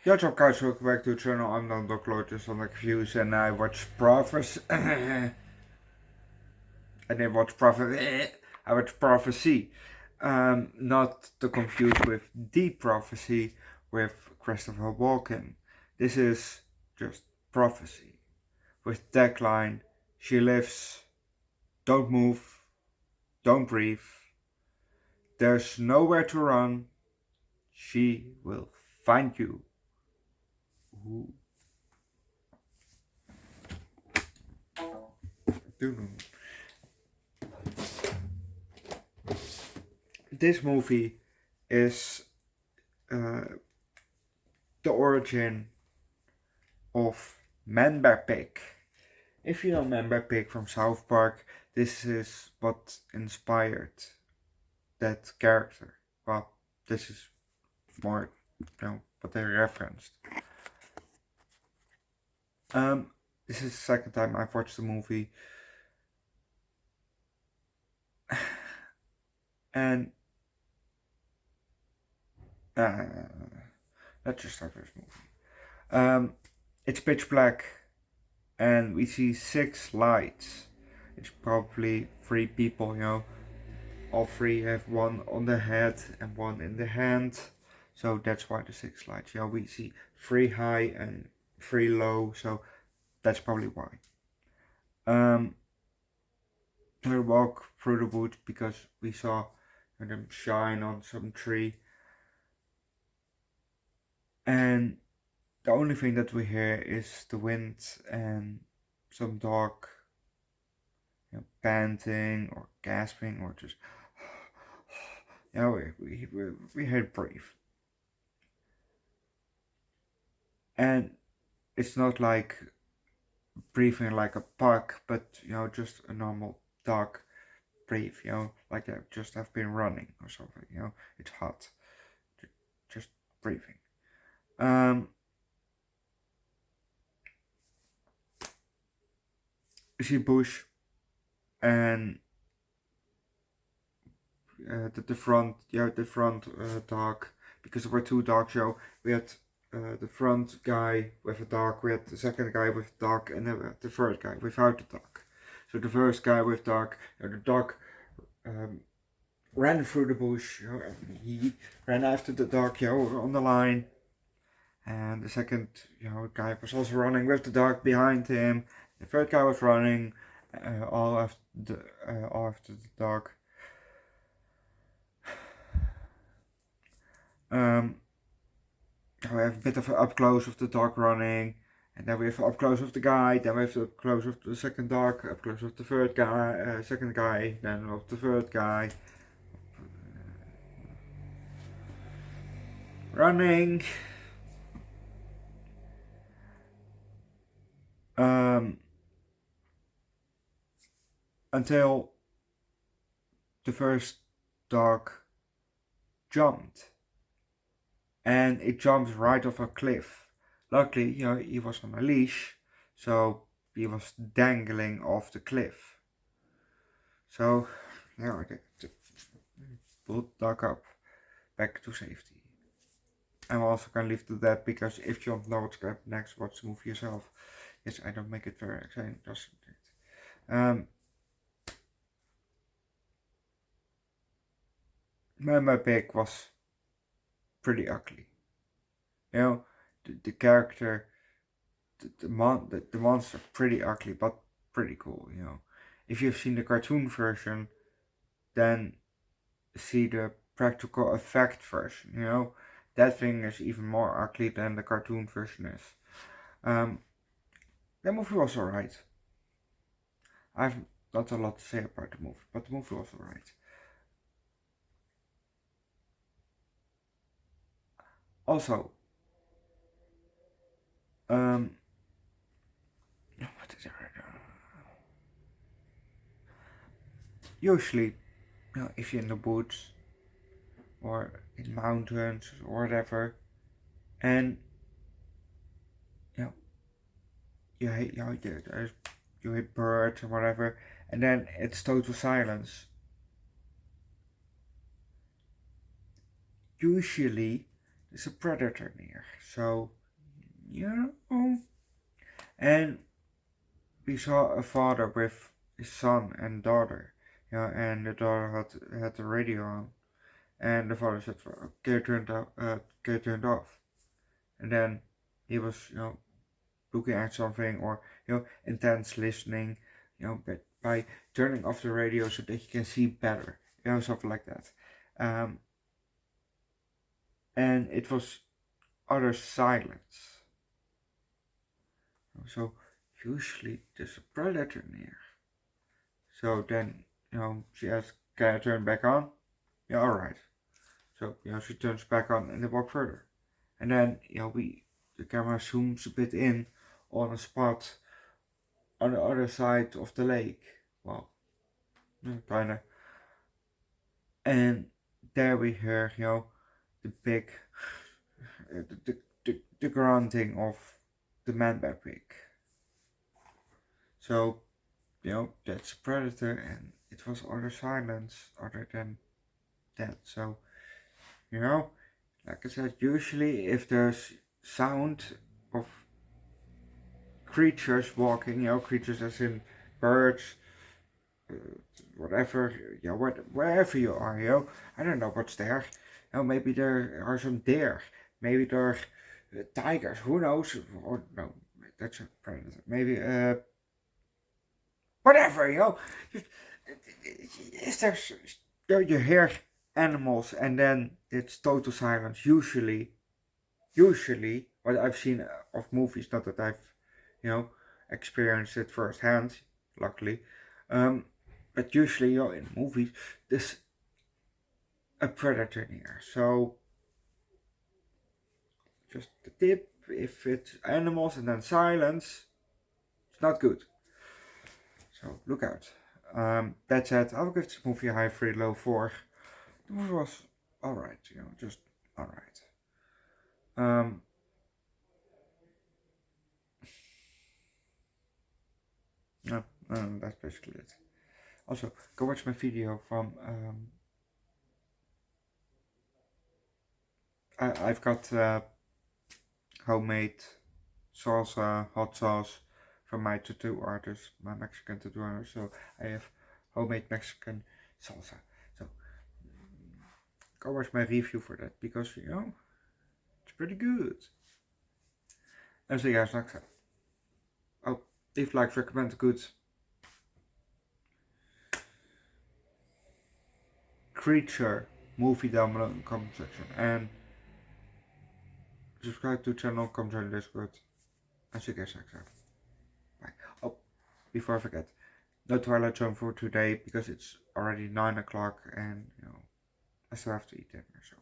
Yo, what's up guys, welcome back to the channel. I'm Underdog Eats on Views and I watch Prophecy. I didn't watch Prophecy. I watch Prophecy. Not to confuse with The Prophecy with Christopher Walken. This is just Prophecy. With tagline, she lives, don't move, don't breathe. There's nowhere to run. She will find you. Ooh. This movie is the origin of Manbearpig. If you know Manbearpig from South Park, this is what inspired that character. Well, this is more, what they referenced. This is the second time I've watched the movie, and let's just start with this movie. It's pitch black, and we see 6 lights. It's probably 3 people, all 3 have one on the head and one in the hand, so that's why the 6 lights. We see 3 high and 3 low, so that's probably why. They walk through the woods because we saw them shine on some tree, and the only thing that we hear is the wind and some dog panting or gasping or just we hear it breathe. And it's not like breathing like a pug, but just a normal dog breathe, like they just have been running or something, it's hot. Just breathing. You see bush and the front dog, because there were 2 dogs. We had the front guy with a dog, we had the second guy with a dog, and then the third guy without the dog. So the first guy with dog, the dog ran through the bush, and he ran after the dog, on the line. And the second, guy was also running with the dog behind him. The third guy was running all after the dog. We have a bit of an up close of the dog running, and then we have up close of the guy, then we have the up close of the second dog, up close of the third guy, second guy, then of the third guy. Running. Until the first dog jumped. And it jumped right off a cliff. Luckily, he was on a leash, so he was dangling off the cliff. So, I pulled the dog up back to safety. I'm also gonna leave to that because if you don't know what's going to happen next, watch the movie yourself. Yes, I don't make it very exciting, doesn't it? Manbearpig was pretty ugly. The character, the monster, pretty ugly, but pretty cool. If you've seen the cartoon version, then see the practical effect version. That thing is even more ugly than the cartoon version is. That movie was alright. I've not a lot to say about the movie, but the movie was alright. Also, what is it? Usually, if you're in the woods or in mountains or whatever, and you hit birds or whatever, and then it's total silence. Usually, there's a predator near. So, you know, and we saw a father with his son and daughter, and the daughter had the radio on, and the father said, "Okay, turned off," and then he was, looking at something or intense listening, but by turning off the radio so that you can see better, something like that, and it was utter silence. So usually there's a predator near. So then, she asked, "Can I turn back on?" Yeah, alright. So, she turns back on and they walk further. And then, the camera zooms a bit in on a spot on the other side of the lake. Well, kinda. And there we hear, the big, the grunting of the Manbearpig. So, that's a predator, and it was other silence other than that. So, like I said, usually if there's sound of creatures walking, creatures as in birds, uh, whatever, wherever you are, I don't know what's there. Maybe there are some deer, maybe there are tigers, who knows? Or no, that's a predator. Maybe whatever, if there's, you hear animals and then it's total silence. Usually what I've seen of movies, not that I've, experienced it firsthand, luckily, but usually, in movies, there's a predator near. So just the tip: if it's animals and then silence, it's not good. So look out. That said, I'll give this movie a high 3, low 4. The movie was alright, just alright. No, that's basically it. Also, go watch my video from, I've got homemade salsa, hot sauce from my tattoo artist, my Mexican tattoo artist. So I have homemade Mexican salsa. So go watch my review for that because, it's pretty good. And see you guys next time. Oh, leave like, recommend a good creature movie down below in the comment section. And subscribe to the channel, come join the Discord. And see you guys next time. Bye. Oh, before I forget, no Twilight Zone for today because it's already 9 o'clock and, I still have to eat dinner, so.